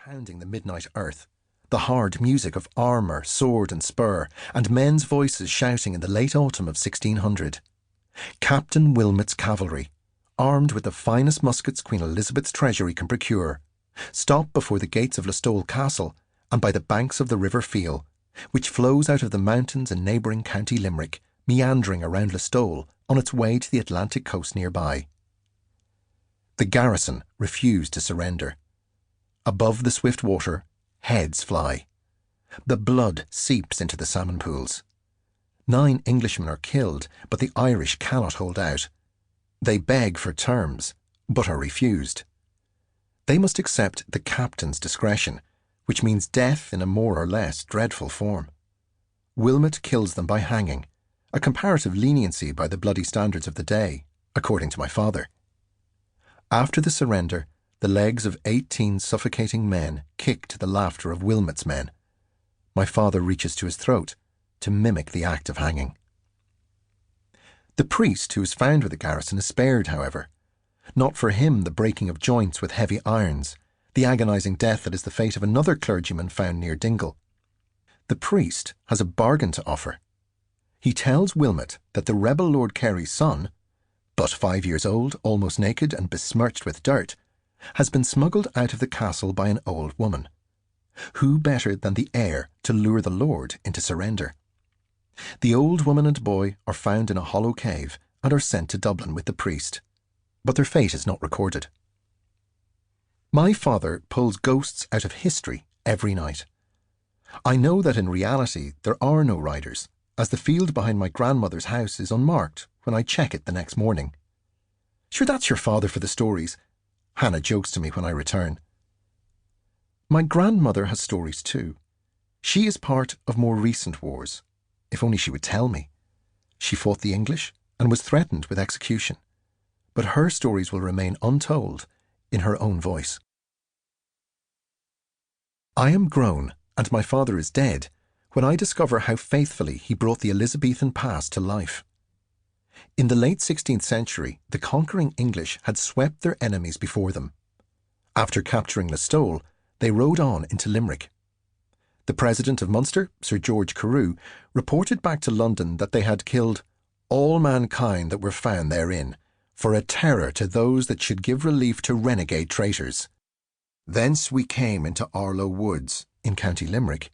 pounding the midnight earth, the hard music of armour, sword and spur, and men's voices shouting in the late autumn of 1600. Captain Wilmot's cavalry, armed with the finest muskets Queen Elizabeth's treasury can procure, stop before the gates of Listowel Castle and by the banks of the River Feel, which flows out of the mountains in neighbouring County Limerick, meandering around Listowel on its way to the Atlantic coast nearby. The garrison refused to surrender. Above the swift water, heads fly. The blood seeps into the salmon pools. 9 Englishmen are killed, but the Irish cannot hold out. They beg for terms, but are refused. They must accept the captain's discretion, which means death in a more or less dreadful form. Wilmot kills them by hanging, a comparative leniency by the bloody standards of the day, according to my father. After the surrender, the legs of 18 suffocating men kick to the laughter of Wilmot's men. My father reaches to his throat to mimic the act of hanging. The priest who is found with the garrison is spared, however. Not for him the breaking of joints with heavy irons, the agonizing death that is the fate of another clergyman found near Dingle. The priest has a bargain to offer. He tells Wilmot that the rebel Lord Kerry's son, but 5 years old, almost naked and besmirched with dirt, has been smuggled out of the castle by an old woman. Who better than the heir to lure the lord into surrender? The old woman and boy are found in a hollow cave and are sent to Dublin with the priest, but their fate is not recorded. My father pulls ghosts out of history every night. I know that in reality there are no riders, as the field behind my grandmother's house is unmarked when I check it the next morning. "Sure, that's your father for the stories," Hannah jokes to me when I return. My grandmother has stories too. She is part of more recent wars. If only she would tell me. She fought the English and was threatened with execution. But her stories will remain untold in her own voice. I am grown, and my father is dead, when I discover how faithfully he brought the Elizabethan past to life. In the late 16th century, the conquering English had swept their enemies before them. After capturing Listowel, they rode on into Limerick. The President of Munster, Sir George Carew, reported back to London that they had killed all mankind that were found therein, for a terror to those that should give relief to renegade traitors. Thence we came into Arlo Woods, in County Limerick,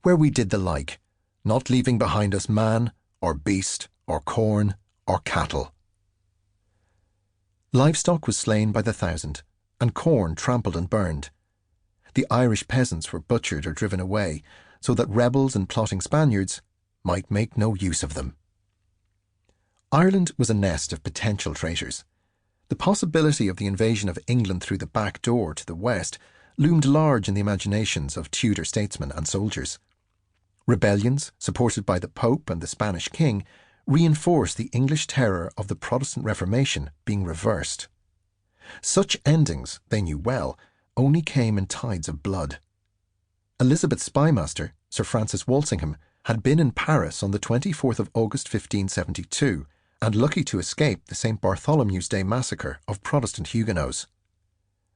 where we did the like, not leaving behind us man, or beast, or corn, or cattle. Livestock was slain by the thousand, and corn trampled and burned. The Irish peasants were butchered or driven away, so that rebels and plotting Spaniards might make no use of them. Ireland was a nest of potential traitors. The possibility of the invasion of England through the back door to the west loomed large in the imaginations of Tudor statesmen and soldiers. Rebellions, supported by the Pope and the Spanish King, reinforced the English terror of the Protestant Reformation being reversed. Such endings, they knew well, only came in tides of blood. Elizabeth's spymaster, Sir Francis Walsingham, had been in Paris on the 24th of August 1572, and lucky to escape the St. Bartholomew's Day massacre of Protestant Huguenots.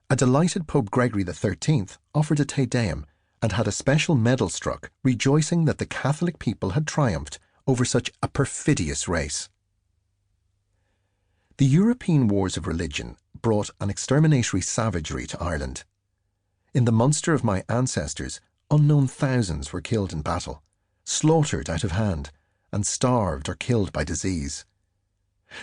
A delighted Pope Gregory XIII offered a Te Deum and had a special medal struck, rejoicing that the Catholic people had triumphed over such a perfidious race. The European wars of religion brought an exterminatory savagery to Ireland. In the Munster of my ancestors, unknown thousands were killed in battle, slaughtered out of hand, and starved or killed by disease.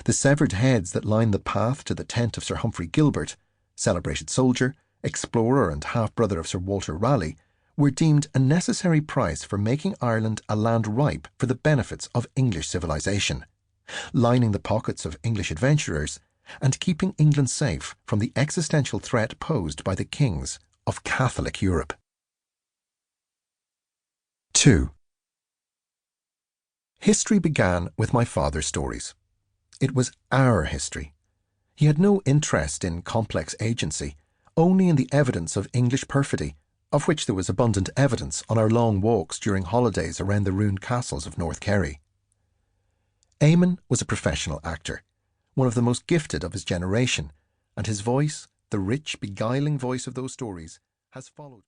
The severed heads that lined the path to the tent of Sir Humphrey Gilbert, celebrated soldier, explorer and half-brother of Sir Walter Raleigh, were deemed a necessary price for making Ireland a land ripe for the benefits of English civilization, lining the pockets of English adventurers, and keeping England safe from the existential threat posed by the kings of Catholic Europe. 2. History began with my father's stories. It was our history. He had no interest in complex agency, only in the evidence of English perfidy, of which there was abundant evidence on our long walks during holidays around the ruined castles of North Kerry. Eamon was a professional actor, one of the most gifted of his generation, and his voice, the rich, beguiling voice of those stories, has followed.